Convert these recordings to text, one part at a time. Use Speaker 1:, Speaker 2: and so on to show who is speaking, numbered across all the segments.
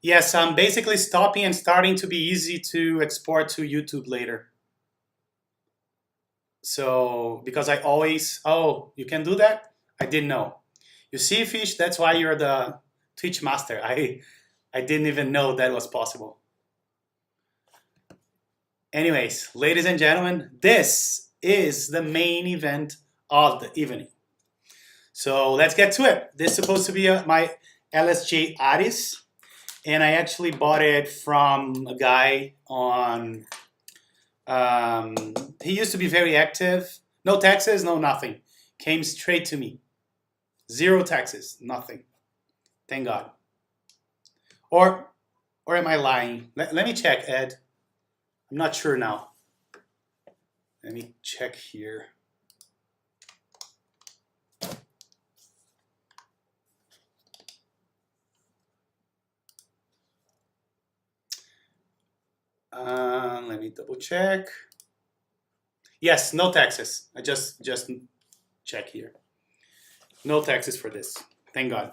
Speaker 1: Yes, I'm basically stopping and starting to be easy to export to YouTube later. So, because I always, oh, you can do that? I didn't know. You see, Fish, that's why you're the Twitch master. I didn't even know that was possible. Anyways, ladies and gentlemen, this is the main event of the evening. So let's get to it. This is supposed to be my LSJ Ares, and I actually bought it from a guy on. He used to be very active. No taxes, no nothing. Came straight to me. Zero taxes, nothing. Thank God. Or am I lying? Let me check, Ed. I'm not sure now. Let me check here. Let me double check. Yes, no taxes. I just check here. No taxes for this. Thank God.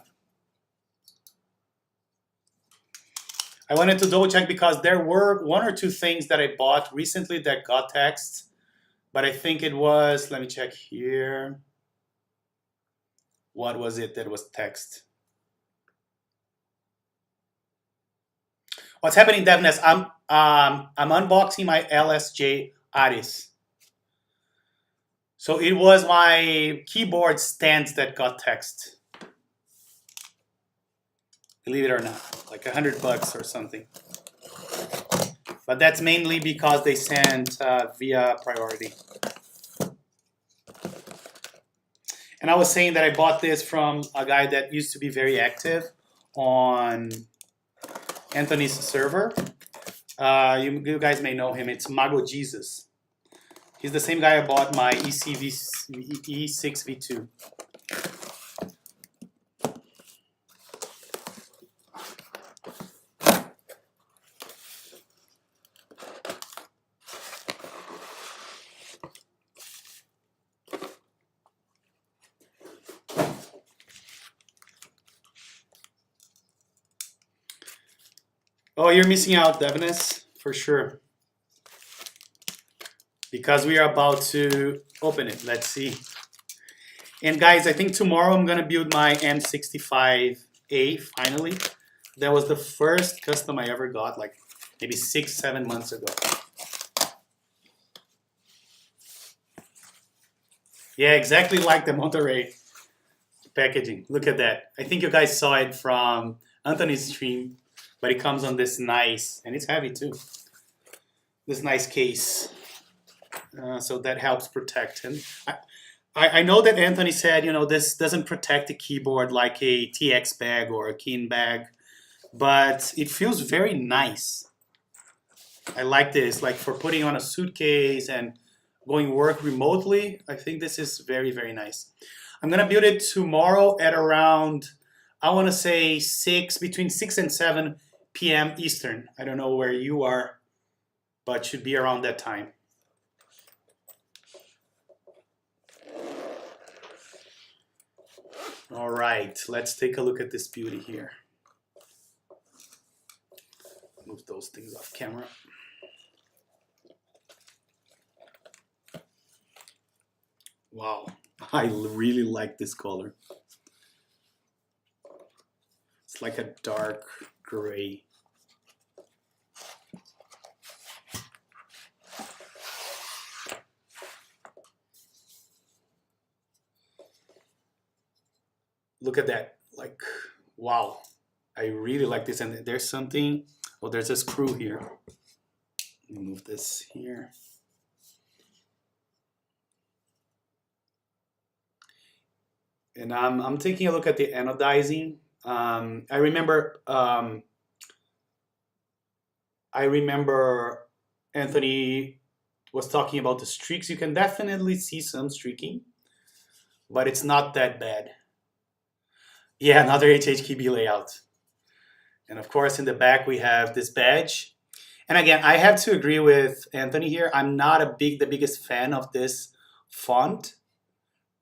Speaker 1: I wanted to double check because there were one or two things that I bought recently that got taxed, but I think it was, let me check here. What was it that was taxed? What's happening, Devness? I'm unboxing my LSJ Ares. So it was my keyboard stands that got taxed. Believe it or not, like $100 or something. But that's mainly because they sent via priority. And I was saying that I bought this from a guy that used to be very active on Anthony's server. You guys may know him. It's Mago Jesus. He's the same guy I bought my E6V2. Oh, you're missing out, Devness, for sure. Because we are about to open it. Let's see. And guys, I think tomorrow I'm gonna build my M65A finally. That was the first custom I ever got, like maybe 6-7 months ago. Yeah, exactly like the Monterey packaging. Look at that. I think you guys saw it from Anthony's stream, but it comes on this nice, and it's heavy too, this nice case. So that helps protect him. I know that Anthony said, you know, this doesn't protect the keyboard like a TX bag or a Keen bag, but it feels very nice. I like this, like for putting on a suitcase and going work remotely. I think this is very, very nice. I'm gonna build it tomorrow at around, I wanna say between 6 and 7 p.m. Eastern. I don't know where you are, but should be around that time. All right, let's take a look at this beauty here. Move those things off camera. Wow, I really like this color. It's like a dark gray. Look at that, like, wow. I really like this, and there's something, oh, there's a screw here. Let me move this here. And I'm taking a look at the anodizing. I remember Anthony was talking about the streaks. You can definitely see some streaking, but it's not that bad. Yeah, another HHKB layout. And of course, in the back, we have this badge. And again, I have to agree with Anthony here. I'm not the biggest fan of this font,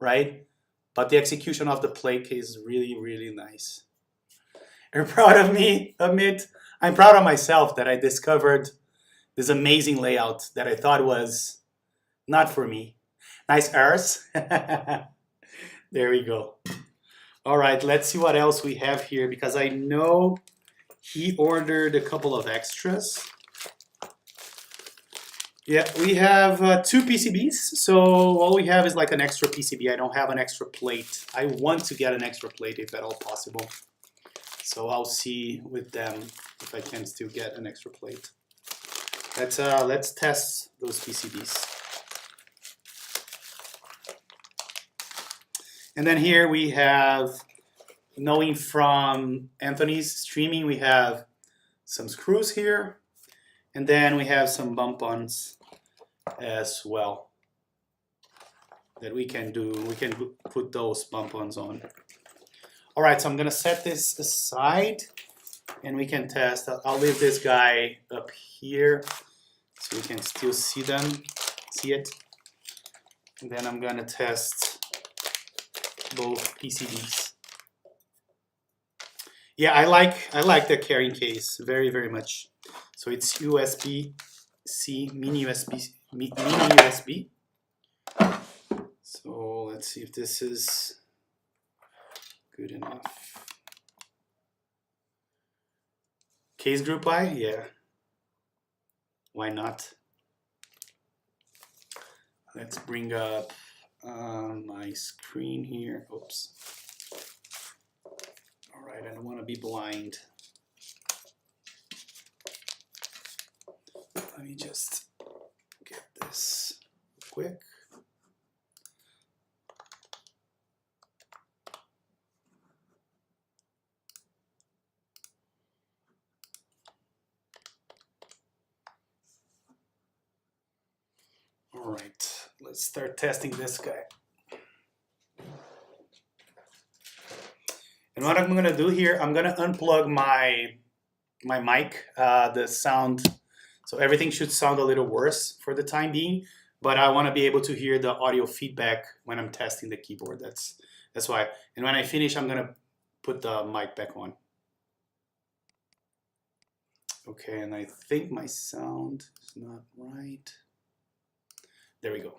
Speaker 1: right? But the execution of the plaque is really, really nice. You're proud of me, Amit? I'm proud of myself that I discovered this amazing layout that I thought was not for me. Nice Ares. There we go. All right, let's see what else we have here because I know he ordered a couple of extras. Yeah, we have 2 PCBs. So all we have is like an extra PCB. I don't have an extra plate. I want to get an extra plate if at all possible. So I'll see with them if I can still get an extra plate. Let's test those PCBs. And then here we have, knowing from Anthony's streaming, we have some screws here. And then we have some bump-ons as well that we can do. We can put those bump-ons on. All right, so I'm gonna set this aside and we can test. I'll leave this guy up here so we can still see it. And then I'm gonna test both PCBs. Yeah, I like the carrying case very, very much. So it's USB-C, mini USB. So let's see if this is good enough. Case group I, yeah. Why not? Let's bring up my screen here. Oops. All right, I don't want to be blind. Let me just get this quick. All right, let's start testing this guy. And what I'm gonna do here, I'm gonna unplug my mic, the sound. So everything should sound a little worse for the time being, but I want to be able to hear the audio feedback when I'm testing the keyboard. That's why. And when I finish, I'm gonna put the mic back on. Okay, and I think my sound is not right. There we go.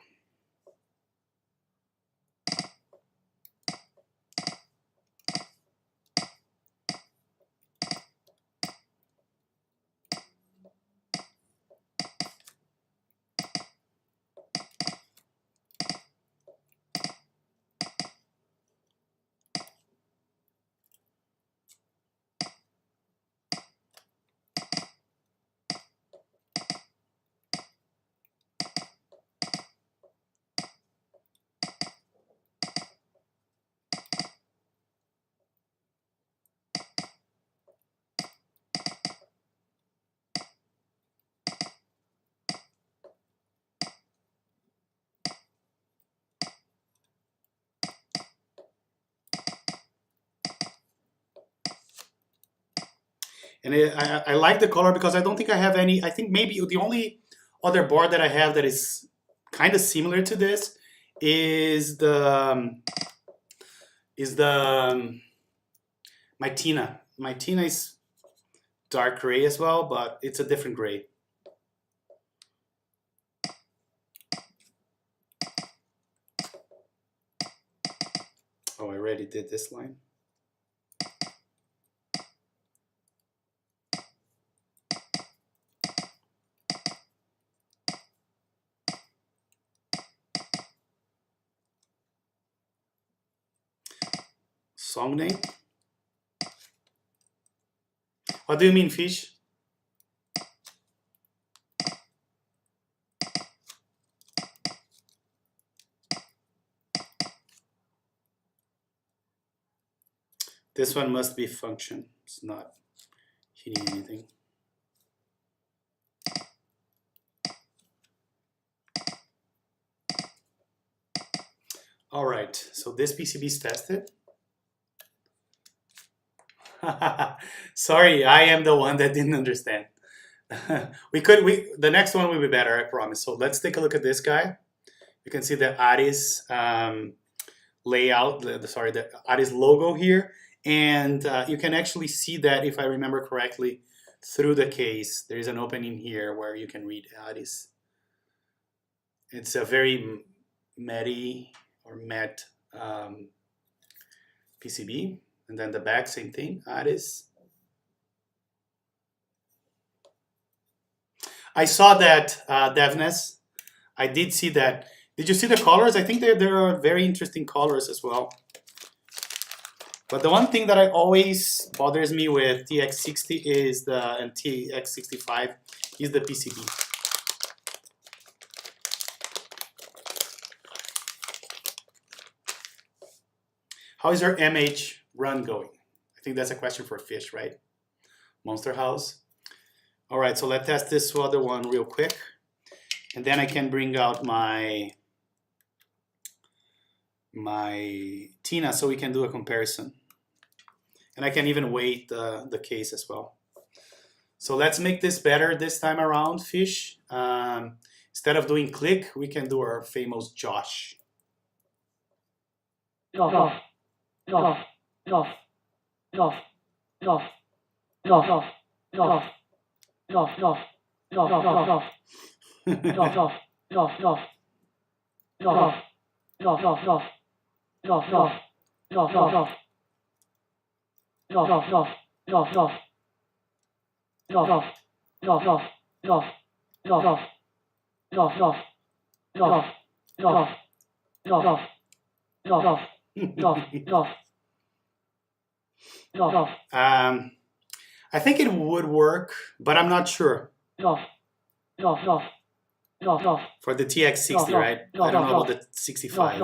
Speaker 1: And I like the color because I don't think I have any. I think maybe the only other board that I have that is kind of similar to this is the my Tina. My Tina is dark gray as well, but it's a different gray. Oh, I already did this line. Song name? What do you mean, fish? This one must be function. It's not hitting anything. All right, so this PCB is tested. Sorry, I am the one that didn't understand. The next one will be better, I promise. So let's take a look at this guy. You can see the Ares layout, the Ares logo here. And you can actually see that, if I remember correctly, through the case. There is an opening here where you can read Ares. It's a very matte PCB. And then the back, same thing, Ares. I saw that, Devness. I did see that. Did you see the colors? I think there are very interesting colors as well. But the one thing that always bothers me with TX60 is and TX65 is the PCB. How is your MH run going? I think that's a question for Fish, right? Monster House. All right, so let's test this other one real quick. And then I can bring out my Tina so we can do a comparison. And I can even weight the case as well. So let's make this better this time around, Fish. Instead of doing click, we can do our famous Josh. I think it would work, but I'm not sure. For the TX60, right? I don't know about the 65.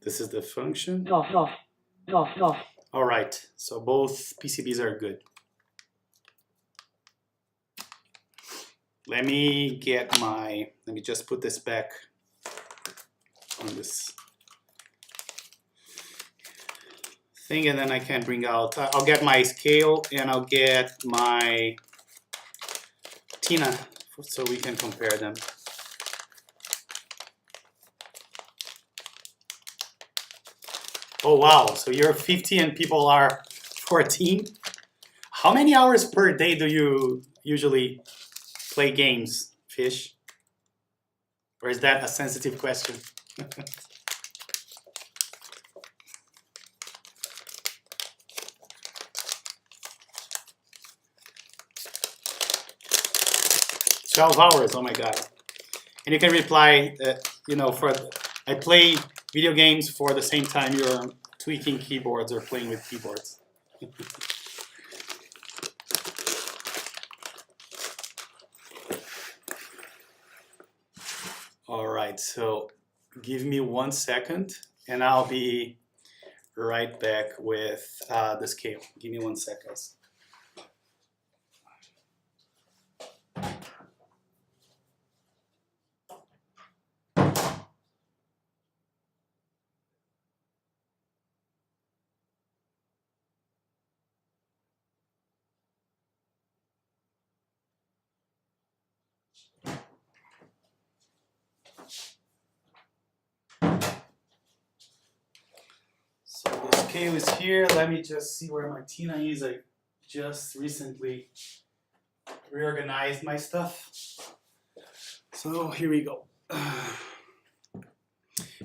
Speaker 1: This is the function. All right, so both PCBs are good. Let me just put this back on this thing, and then I can bring out, I'll get my scale and I'll get my Tina so we can compare them. Oh wow, so you're 50 and people are 14? How many hours per day do you usually play games, Fish? Or is that a sensitive question? "12 hours, oh my God." And you can reply, you know, I play video games for the same time you're tweaking keyboards or playing with keyboards. All right, so give me 1 second and I'll be right back with the scale. Give me 1 second, guys. So the scale is here. Let me just see where my Tina is. I just recently reorganized my stuff. So here we go.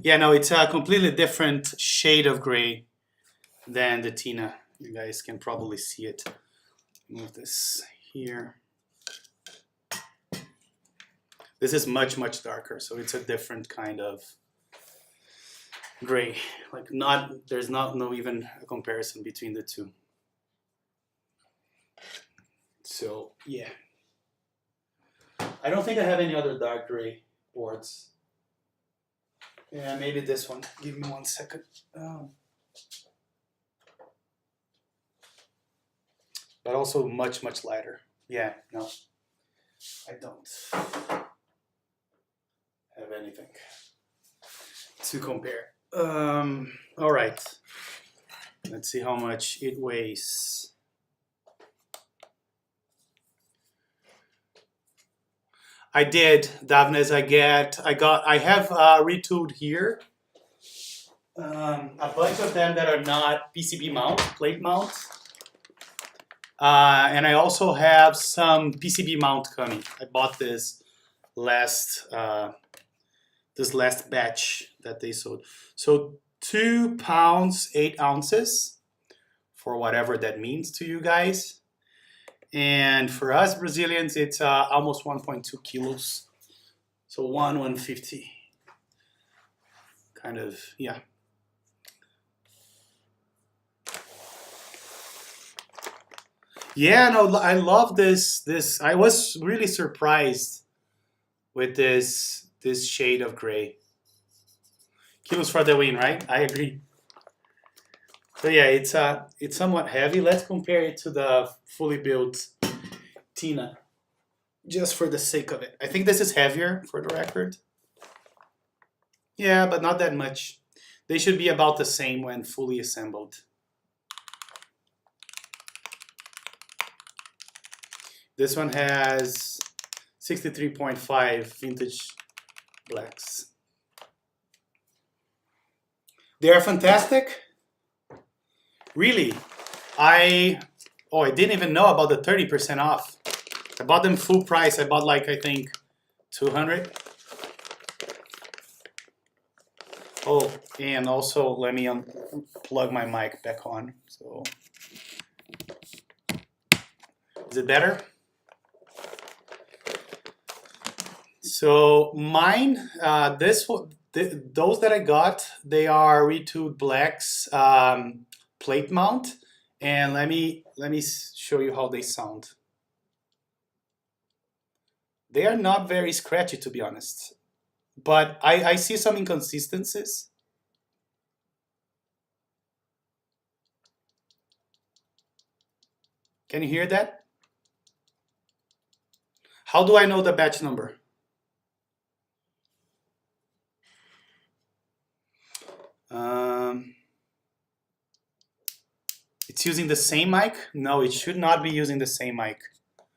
Speaker 1: Yeah, no, it's a completely different shade of gray than the Tina. You guys can probably see it. Move this here. This is much, much darker, so it's a different kind of gray. Like there's no even a comparison between the two. So yeah. I don't think I have any other dark gray boards. Yeah, maybe this one. Give me 1 second. Oh. But also much, much lighter. Yeah, no. I don't have anything to compare. All right. Let's see how much it weighs. I did, Davnes. I have retooled here a bunch of them that are not PCB mount, plate mount, and I also have some PCB mount coming. I bought this last batch that they sold. So 2 pounds 8 ounces, for whatever that means to you guys. And for us Brazilians, it's almost 1.2 kilos. So 150. Kind of, yeah. Yeah, no, I love this. I was really surprised with this shade of gray. Kilos for the win, right? I agree. So yeah, it's somewhat heavy. Let's compare it to the fully built Tina, just for the sake of it. I think this is heavier, for the record. Yeah, but not that much. They should be about the same when fully assembled. This one has 63.5 vintage blacks. They are fantastic. Really, I didn't even know about the 30% off. I bought them full price. I bought like, I think 200. Oh, and also let me plug my mic back on. So, is it better? So mine, those that I got, they are retooled blacks. Plate mount, and let me show you how they sound. They are not very scratchy, to be honest, but I see some inconsistencies. Can you hear that? How do I know the batch number? It's using the same mic? No, it should not be using the same mic.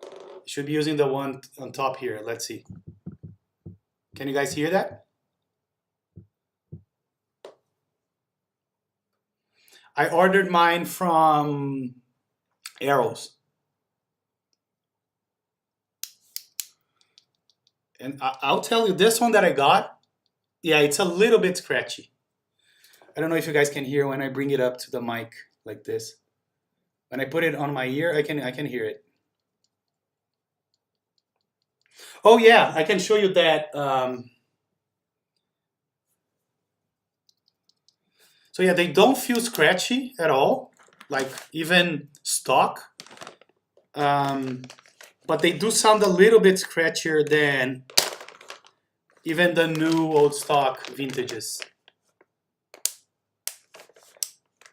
Speaker 1: It should be using the one on top here. Let's see. Can you guys hear that? I ordered mine from Ares. And I'll tell you, this one that I got, yeah, it's a little bit scratchy. I don't know if you guys can hear when I bring it up to the mic like this. When I put it on my ear, I can hear it. Oh yeah, I can show you that. So yeah, they don't feel scratchy at all, like even stock. But they do sound a little bit scratchier than even the new old stock vintages.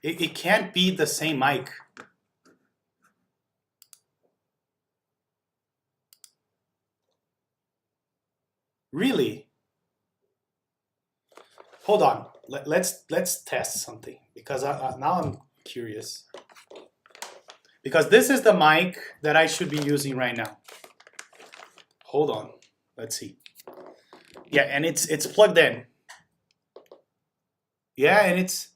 Speaker 1: It can't be the same mic. Really? Hold on. Let's test something, because now I'm curious. Because this is the mic that I should be using right now. Hold on. Let's see. Yeah, and it's plugged in. Yeah, and it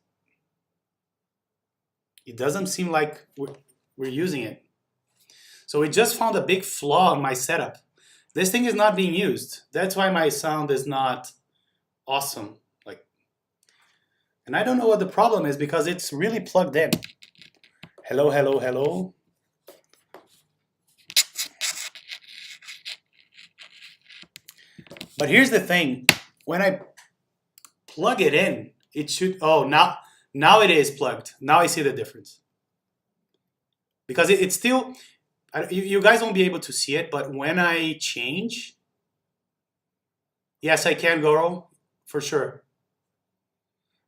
Speaker 1: doesn't seem like we're using it. So we just found a big flaw in my setup. This thing is not being used. That's why my sound is not awesome. And I don't know what the problem is, because it's really plugged in. Hello, hello, hello. But here's the thing. When I plug it in, it should, oh, now it is plugged. Now I see the difference. Because it's still, you guys won't be able to see it, but when I change, Yes, I can, Goro, for sure.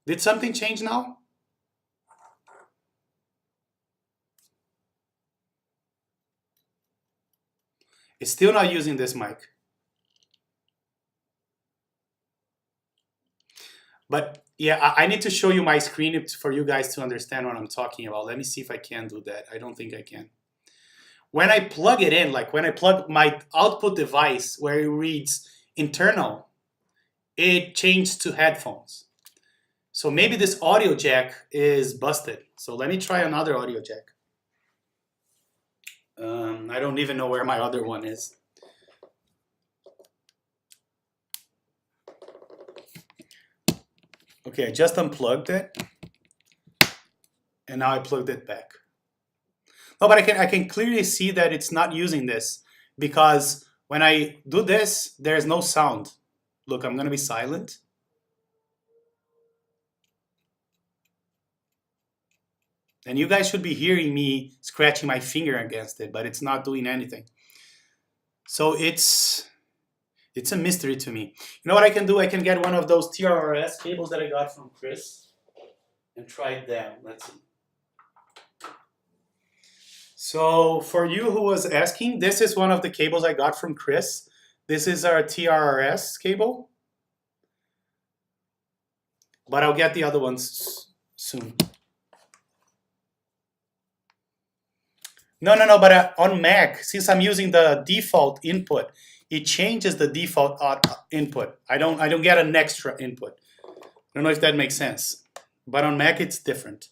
Speaker 1: Did something change now? It's still not using this mic. But yeah, I need to show you my screen for you guys to understand what I'm talking about. Let me see if I can do that. I don't think I can. When I plug it in, like when I plug my output device where it reads internal, it changed to headphones. So maybe this audio jack is busted. So let me try another audio jack. I don't even know where my other one is. Okay, I just unplugged it. And now I plugged it back. No, but I can clearly see that it's not using this because when I do this, there's no sound. Look, I'm gonna be silent. And you guys should be hearing me scratching my finger against it, but it's not doing anything. So it's a mystery to me. You know what I can do? I can get one of those TRRS cables that I got from Chris and try them. Let's see. So for you who was asking, this is one of the cables I got from Chris. This is our TRRS cable. But I'll get the other ones soon. No, but on Mac, since I'm using the default input, it changes the default input. I don't get an extra input. I don't know if that makes sense. But on Mac, it's different.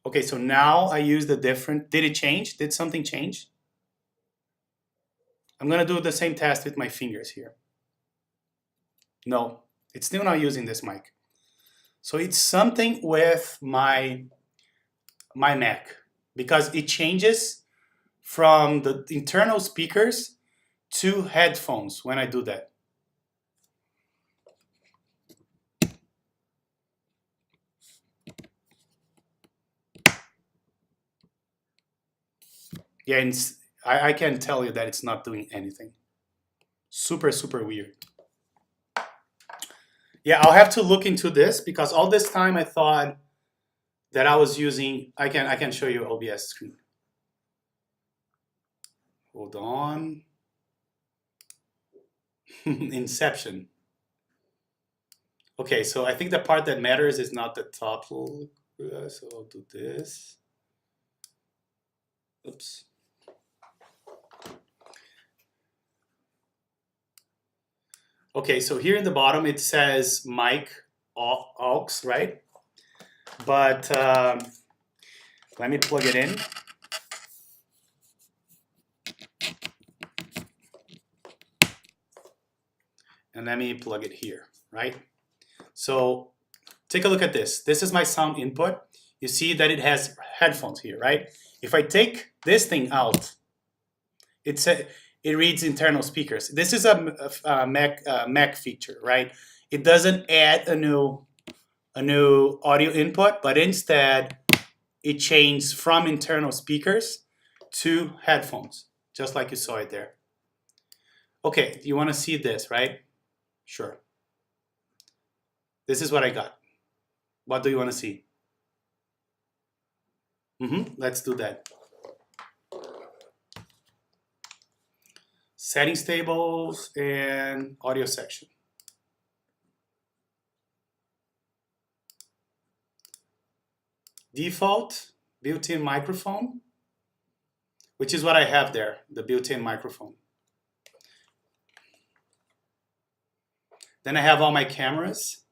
Speaker 1: Okay, so now I use the different. Did it change? Did something change? I'm gonna do the same test with my fingers here. No, it's still not using this mic. So it's something with my Mac because it changes from the internal speakers to headphones when I do that. Yeah, and I can tell you that it's not doing anything. Super, super weird. Yeah, I'll have to look into this because all this time I thought that I was using, I can show you OBS screen. Hold on. Inception. Okay, so I think the part that matters is not the top. So I'll do this. Oops. Okay, so here in the bottom it says mic aux, right? But let me plug it in. And let me plug it here, right? So take a look at this. This is my sound input. You see that it has headphones here, right? If I take this thing out, it reads internal speakers. This is a Mac feature, right? It doesn't add a new audio input, but instead it changes from internal speakers to headphones, just like you saw it there. Okay, you want to see this, right? Sure. This is what I got. What do you want to see? Let's do that. Settings tables and audio section. Default built-in microphone, which is what I have there, the built-in microphone. Then I have all my cameras.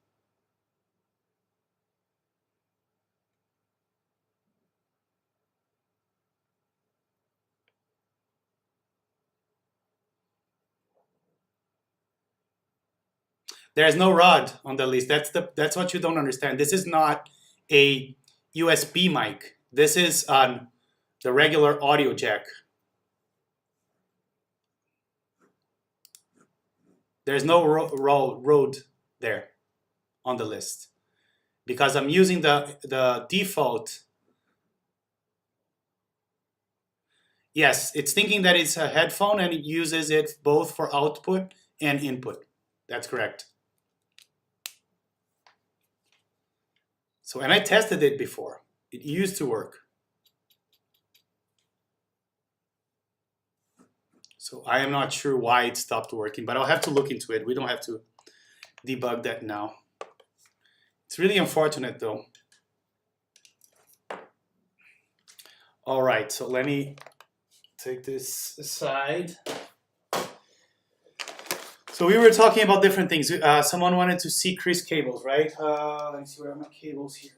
Speaker 1: There's no rod on the list. That's what you don't understand. This is not a USB mic. This is the regular audio jack. There's no road there on the list because I'm using the default. Yes, it's thinking that it's a headphone and it uses it both for output and input. That's correct. So, and I tested it before. It used to work. So I am not sure why it stopped working, but I'll have to look into it. We don't have to debug that now. It's really unfortunate though. All right, so let me take this aside. So we were talking about different things. Someone wanted to see Chris cables, right? Let me see, where are my cables here?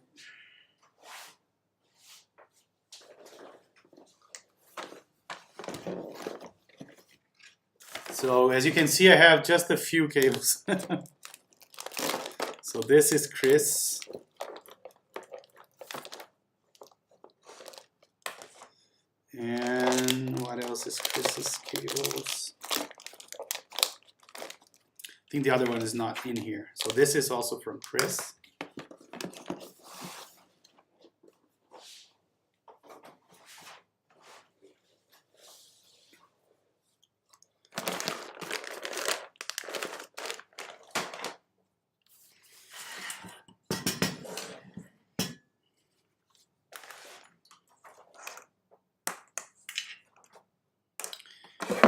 Speaker 1: So as you can see, I have just a few cables. So this is Chris. And what else is Chris's cables? I think the other one is not in here. So this is also from Chris.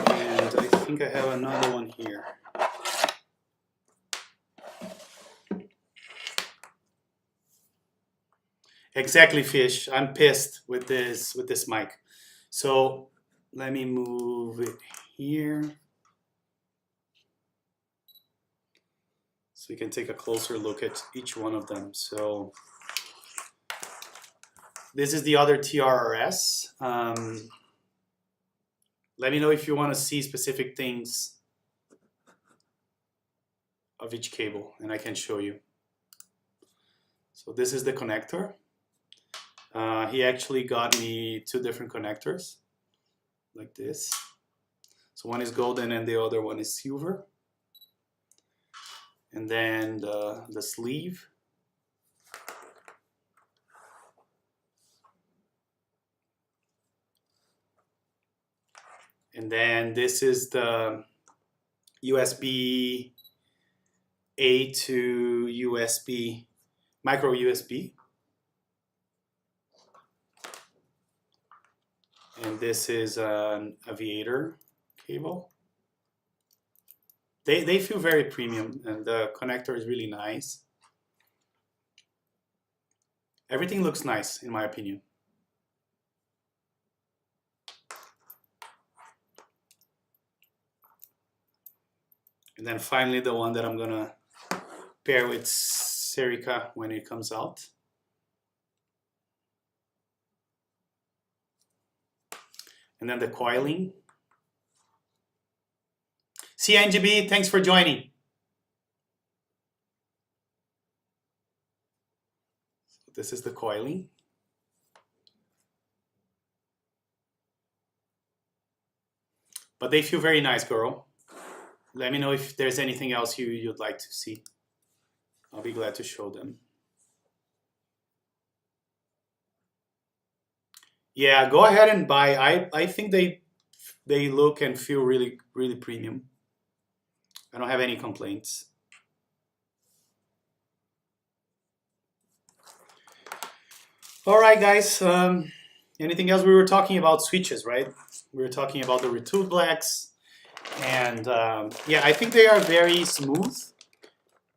Speaker 1: And I think I have another one here. Exactly, Fish. I'm pissed with this mic. So let me move it here so we can take a closer look at each one of them. So this is the other TRRS. Let me know if you want to see specific things of each cable, and I can show you. So this is the connector. He actually got me two different connectors, like this. So one is golden and the other one is silver. And then the sleeve. And then this is the USB A to USB, micro USB. And this is an aviator cable. They feel very premium, and the connector is really nice. Everything looks nice, in my opinion. And then finally, the one that I'm gonna pair with Serica when it comes out. And then the coiling. CNGB, thanks for joining. So this is the coiling. But they feel very nice, girl. Let me know if there's anything else you'd like to see. I'll be glad to show them. Yeah, go ahead and buy. I think they look and feel really, really premium. I don't have any complaints. All right, guys. Anything else? We were talking about switches, right? We were talking about the retooled blacks. And yeah, I think they are very smooth,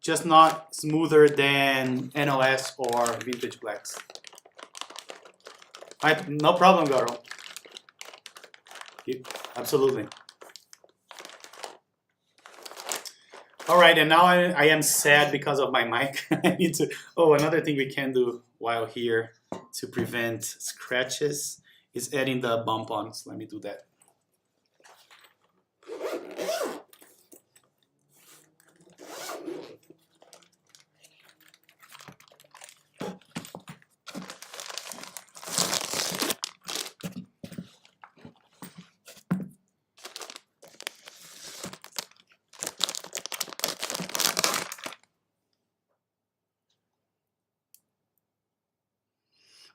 Speaker 1: just not smoother than NOS or vintage blacks. No problem, Garo. Absolutely. All right, and now I am sad because of my mic. I need to. Oh, another thing we can do while here to prevent scratches is adding the bump-ons. Let me do that.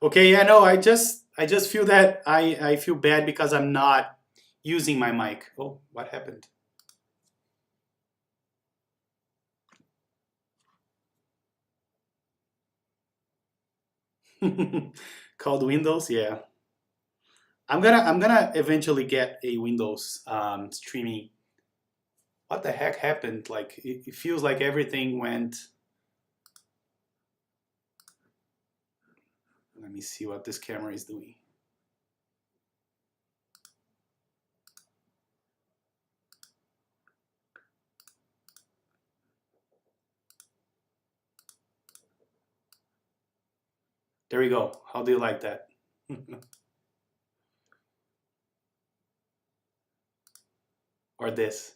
Speaker 1: Okay, yeah, no, I just feel that I feel bad because I'm not using my mic. Oh, what happened? Called Windows, yeah. I'm gonna eventually get a Windows streaming. What the heck happened? Like it feels like everything went. Let me see what this camera is doing. There we go. How do you like that? Or this?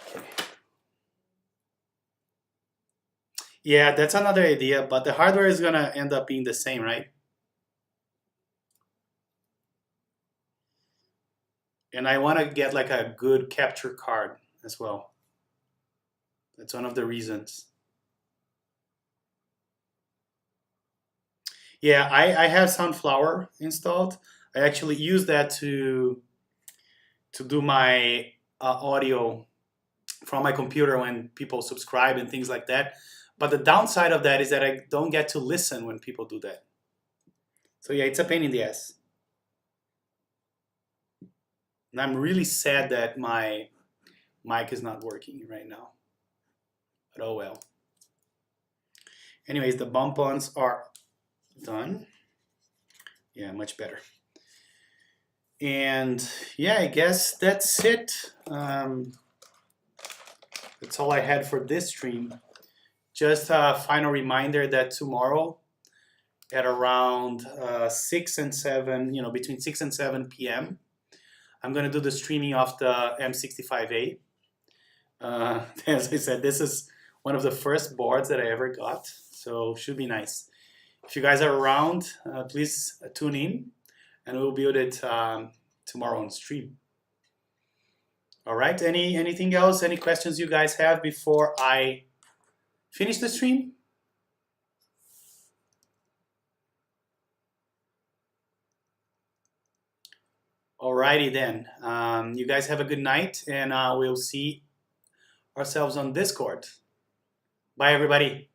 Speaker 1: Okay. Yeah, that's another idea, but the hardware is gonna end up being the same, right? And I want to get like a good capture card as well. That's one of the reasons. Yeah, I have Sunflower installed. I actually use that to do my audio from my computer when people subscribe and things like that. But the downside of that is that I don't get to listen when people do that. So yeah, it's a pain in the ass. And I'm really sad that my mic is not working right now. But oh well. Anyways, the bump-ons are done. Yeah, much better. And yeah, I guess that's it. That's all I had for this stream. Just a final reminder that tomorrow at around 6 and 7, between 6 and 7 p.m., I'm going to do the streaming of the M65A. As I said, this is one of the first boards that I ever got, so should be nice. If you guys are around, please tune in, and we'll build it tomorrow on stream. All right, anything else? Any questions you guys have before I finish the stream? Alrighty then. You guys have a good night, and we'll see ourselves on Discord. Bye, everybody.